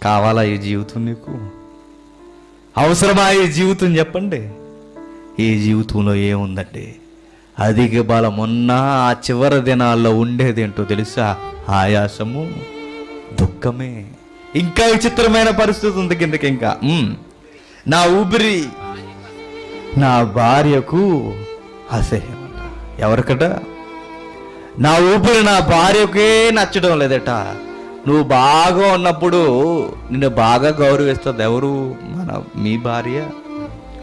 కావాలా ఈ జీవితం నీకు? అవసరమా ఈ జీవితం? చెప్పండి. ఈ జీవితంలో ఏముందండి? అధిక బలం ఉన్నా ఆ చివరి దినాల్లో ఉండేదేంటో తెలుసా? ఆయాసము, దుఃఖమే. ఇంకా విచిత్రమైన పరిస్థితి ఉంది కిందకి. ఇంకా నా ఊపిరి నా భార్యకు అసహ్యమట. ఎవరికట? నా ఊపిరి నా భార్యకే నచ్చడం లేదట. నువ్వు బాగా ఉన్నప్పుడు నిన్ను బాగా గౌరవిస్తుంది ఎవరు? మీ భార్య,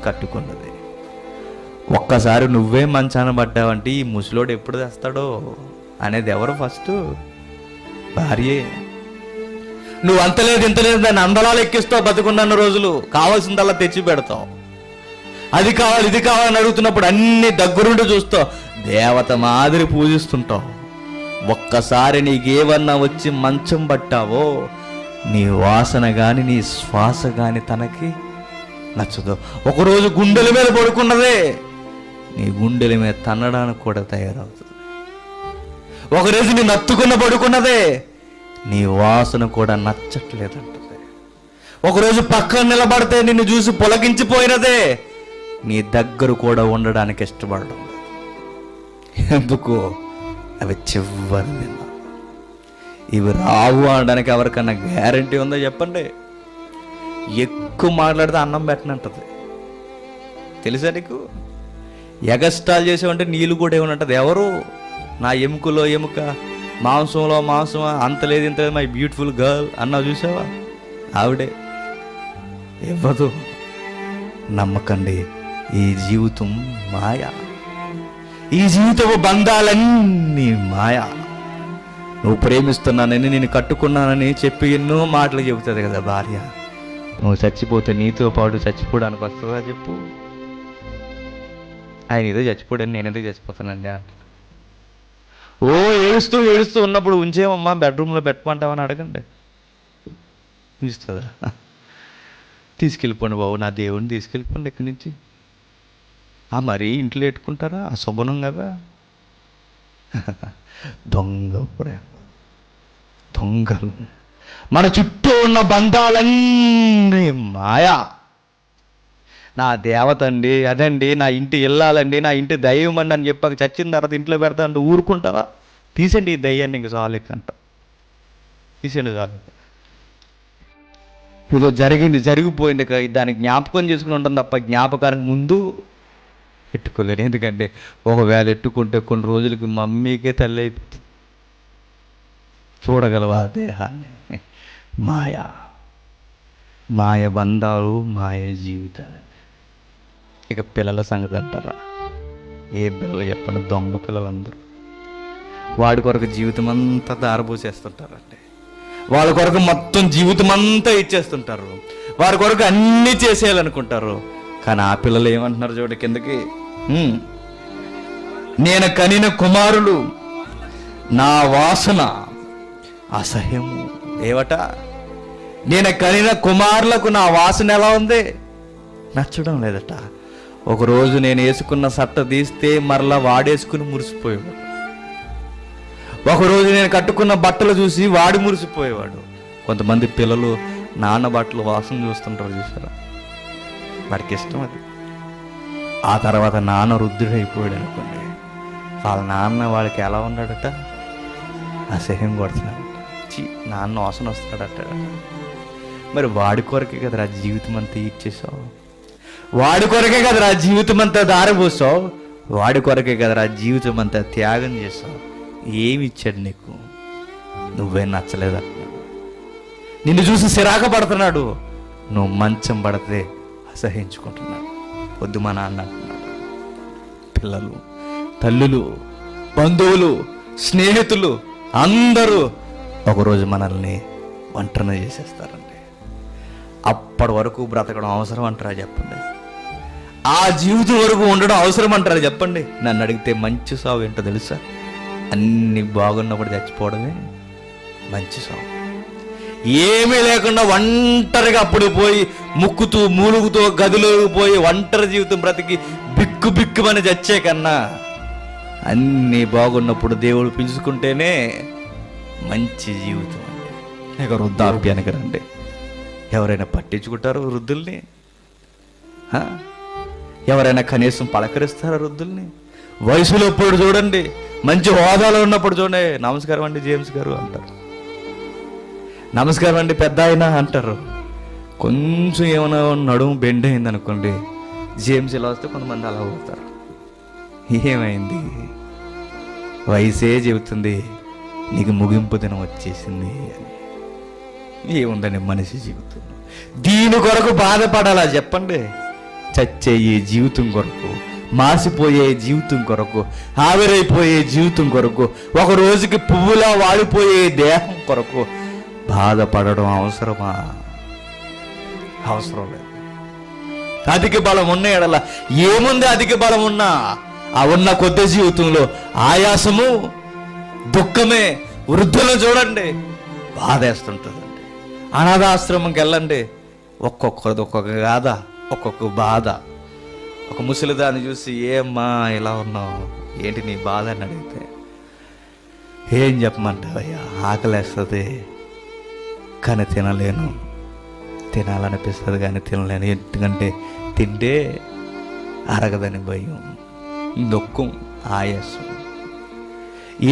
కట్టుకున్నది. ఒక్కసారి నువ్వే మంచాన పడ్డావంటే ఈ ముసలోడు ఎప్పుడు తెస్తాడో అనేది ఎవరు? ఫస్ట్ భార్యే. నువ్వు అంతలేదు ఇంతలేదు దాన్ని అందలాలు ఎక్కిస్తావు. బతుకున్న రోజులు కావాల్సిందల్లా తెచ్చి పెడతావు. అది కావాలి ఇది కావాలని అడుగుతున్నప్పుడు అన్ని దగ్గరుండి చూస్తావు. దేవత మాదిరి పూజిస్తుంటావు. ఒక్కసారి నీకేమన్నా వచ్చి మంచం పట్టావో నీ వాసన కానీ నీ శ్వాస కానీ తనకి నచ్చదు. ఒకరోజు గుండెల మీద పడుకున్నదే నీ గుండెల మీద తన్నడానికి కూడా తయారవుతుంది. ఒకరోజు నీ నత్తుకున్న పడుకున్నదే నీ వాసన కూడా నచ్చట్లేదంటది. ఒకరోజు పక్కన నిలబడితే నిన్ను చూసి పొలగించిపోయినదే నీ దగ్గర కూడా ఉండడానికి ఇష్టపడడం. ఎందుకు? అవి చివరి దినాలు. ఇవి రావు అనడానికి ఎవరికన్నా గ్యారంటీ ఉందో చెప్పండి? ఎక్కువ మాట్లాడితే అన్నం పెట్టనంటది. తెలుసా నీకు? ఎగస్టాల్ చేసావంటే నీళ్ళు కూడా ఏమనంటది. ఎవరు? నా ఎముకలో ఎముక, మాంసంలో మాంసం, అంత లేదు ఇంత లేదు, మై బ్యూటిఫుల్ గర్ల్ అన్నావు చూసావా? ఆవిడే. ఇవ్వదు. నమ్మకండి, ఈ జీవితం మాయ. ఈ జీవితపు బంధాలన్నీ మాయ. నువ్వు ప్రేమిస్తున్నానని, నేను కట్టుకున్నానని చెప్పి ఎన్నో మాటలు చెబుతుంది కదా భార్య. నువ్వు చచ్చిపోతే నీతో పాటు చచ్చిపోవడానికి వస్తుందా చెప్పు? ఆయన ఏదో చచ్చిపోయాడని నేనేదో చచ్చిపోతానండి అంట. ఓ ఏడుస్తూ ఏడుస్తూ ఉన్నప్పుడు ఉంచేమమ్మా బెడ్రూమ్లో పెట్టమంటావని అడగండి. ఉంచుతుందా? తీసుకెళ్ళిపోండి బాబు, నా దేవుడిని తీసుకెళ్ళిపోండి ఇక్కడి నుంచి. మరీ ఇంట్లో పెట్టుకుంటారా? అశుభనం కదా. దొంగ ప్రేమ, దొంగలు. మన చుట్టూ ఉన్న బంధాలన్నీ మాయా. నా దేవత అండి, అదండి, నా ఇంటి ఇల్లాలండి, నా ఇంటి దయ్యం అండి అని చెప్పాక చచ్చిన తర్వాత ఇంట్లో పెడతా అంటే ఊరుకుంటావా? తీసండి ఈ దయ్యాన్ని, ఇంక చాలు అంట. తీసేయండి చాలు. ఇదో జరిగింది, జరిగిపోయింది, దానికి జ్ఞాపకం చేసుకుని ఉంటుంది తప్ప జ్ఞాపకానికి ముందు పెట్టుకోలేరు. ఎందుకంటే ఒకవేళ ఎట్టుకుంటే కొన్ని రోజులకి మమ్మీకే తల్లి అయిపోతుంది. చూడగలవా దేహాన్ని? మాయా, మాయ బంధాలు, మాయ జీవితాలు. ఇక పిల్లల సంగతి అంటారా? ఏ పిల్లలు చెప్పండి? దొంగ పిల్లలందరూ వాడి కొరకు జీవితం అంతా దారబోసేస్తుంటారండి. వాళ్ళ కొరకు మొత్తం జీవితం అంతా ఇచ్చేస్తుంటారు. వారి కొరకు అన్నీ చేసేయాలనుకుంటారు. కానీ ఆ పిల్లలు ఏమంటున్నారు చూడ కిందకి, నేను కనిన కుమారులు నా వాసన అసహ్యము. ఏవట? నేను కనిన కుమారులకు నా వాసన ఎలా ఉంది? నచ్చడం లేదట. ఒకరోజు నేను వేసుకున్న సట్ట తీస్తే మరలా వాడేసుకుని మురిసిపోయేవాడు. ఒకరోజు నేను కట్టుకున్న బట్టలు చూసి వాడి మురిసిపోయేవాడు. కొంతమంది పిల్లలు నాన్న బట్టలు వాసన చూస్తుంటారు చూసారా? వాడికి ఇష్టం అది. ఆ తర్వాత నాన్న వృద్ధుడైపోయాడు అనుకోండి, వాళ్ళ నాన్న వాడికి ఎలా ఉన్నాడట? అసహ్యం కొడుతున్నాడట. నాన్న వాసన వస్తాడట. మరి వాడి కొరకే కదరా జీవితం అంతా ఇచ్చేసావు. వాడి కొరకే కదరా జీవితం అంతా దారబోసావు. వాడి కొరకే కదరా జీవితం అంతా త్యాగం చేసావు. ఏమి ఇచ్చాడు నీకు? నువ్వే నచ్చలేదంటున్నాడు. నిన్ను చూసి సిరాక పడుతున్నాడు. నువ్వు మంచం పడితే అసహించుకుంటున్నాడు. వద్దు మా నాన్న అంటున్నాడు. పిల్లలు, తల్లులు, బంధువులు, స్నేహితులు అందరూ ఒకరోజు మనల్ని ఒంటరిని చేసేస్తారండి. అప్పటి వరకు బ్రతకడం అవసరం అంటారా చెప్పండి? ఆ జీవితం వరకు ఉండడం అవసరం అంటారా చెప్పండి? నన్ను అడిగితే మంచి సావు ఏంటో తెలుసా? అన్ని బాగున్నప్పుడు చచ్చిపోవడమే మంచి సావు. ఏమీ లేకుండా ఒంటరిగా అప్పుడు పోయి ముక్కుతూ మూలుగుతూ గదిలోకి పోయి ఒంటరి జీవితం బ్రతికి బిక్కు బిక్కుమని చచ్చే కన్నా అన్నీ బాగున్నప్పుడు దేవుడు పిలుచుకుంటేనే మంచి జీవితం అండి. ఇక వృద్ధాప్యానికి రండి. ఎవరైనా పట్టించుకుంటారు వృద్ధుల్ని? ఎవరైనా కనీసం పలకరిస్తారా వృద్ధుల్ని? వయసులో ఇప్పుడు చూడండి, మంచి హోదాలో ఉన్నప్పుడు చూడండి, నమస్కారం అండి జేమ్స్ గారు అంటారు, నమస్కారం అండి పెద్ద ఆయన అంటారు. కొంచెం ఏమైనా నడుము బెండ్ అయింది అనుకోండి, జేమ్స్ ఇలా వస్తే కొంతమంది అలా పోతారు. ఏమైంది? వయసే చెబుతుంది నీకు ముగింపు దినం వచ్చేసింది అని. ఏముందండి మనిషి జీవితం? దీని కొరకు బాధపడాలా చెప్పండి? చచ్చే ఈ జీవితం కొరకు, మాసిపోయే జీవితం కొరకు, ఆవిరైపోయే జీవితం కొరకు, ఒక రోజుకి పువ్వులా వాడిపోయే దేహం కొరకు బాధపడడం అవసరమా? అవసరం లేదు. అధిక బలం ఉన్న ఎడల ఏముంది? అధిక బలం ఉన్నా ఆ ఉన్న కొద్ది జీవితంలో ఆయాసము, దుఃఖమే. వృద్ధులను చూడండి, బాధేస్తుంటుందండి. అనాథాశ్రమంకి వెళ్ళండి, ఒక్కొక్కరిది ఒక్కొక్క గాథ, ఒక్కొక్క బాధ. ఒక ముసలిదాన్ని చూసి ఏమ్మా ఇలా ఉన్నావు, ఏంటి నీ బాధ అని అడిగితే ఏం చెప్పమంటావయ్యా, ఆకలేస్తుంది కానీ తినలేను, తినాలనిపిస్తుంది కానీ తినలేను, ఎందుకంటే తింటే అరగదని భయం, దుఃఖం, ఆయాసం.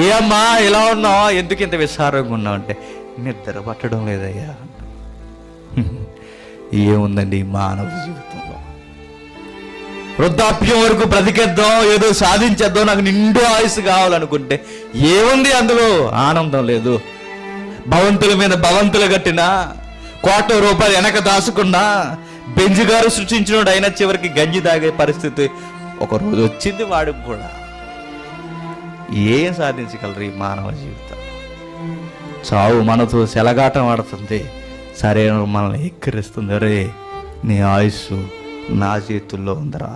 ఏమ్మా ఇలా ఉన్నావా, ఎందుకు ఇంత విచారంగా ఉన్నావు అంటే నిద్ర పట్టడం లేదయ్యా. ఏముందండి మానవ జీవితంలో? వృద్ధాప్యం వరకు బ్రతికేద్దాం, ఏదో సాధించేద్దాం, నాకు నిండు ఆయుసు కావాలనుకుంటే ఏముంది అందులో? ఆనందం లేదు. భవంతుల మీద భవంతులు కట్టినా, ₹1,00,00,000 వెనక దాచుకున్నా, బెంజి గారు సృష్టించినోడు అయినా చివరికి గంజి తాగే పరిస్థితి ఒకరోజు వచ్చింది వాడికి కూడా. ఏం సాధించగలరు ఈ మానవ జీవితం? చావు మనతో సెలగాటం ఆడుతుంది, సరైన మనల్ని ఎక్కిరిస్తుంది. అరే నీ ఆయుస్సు నా చేతుల్లో ఉందరా.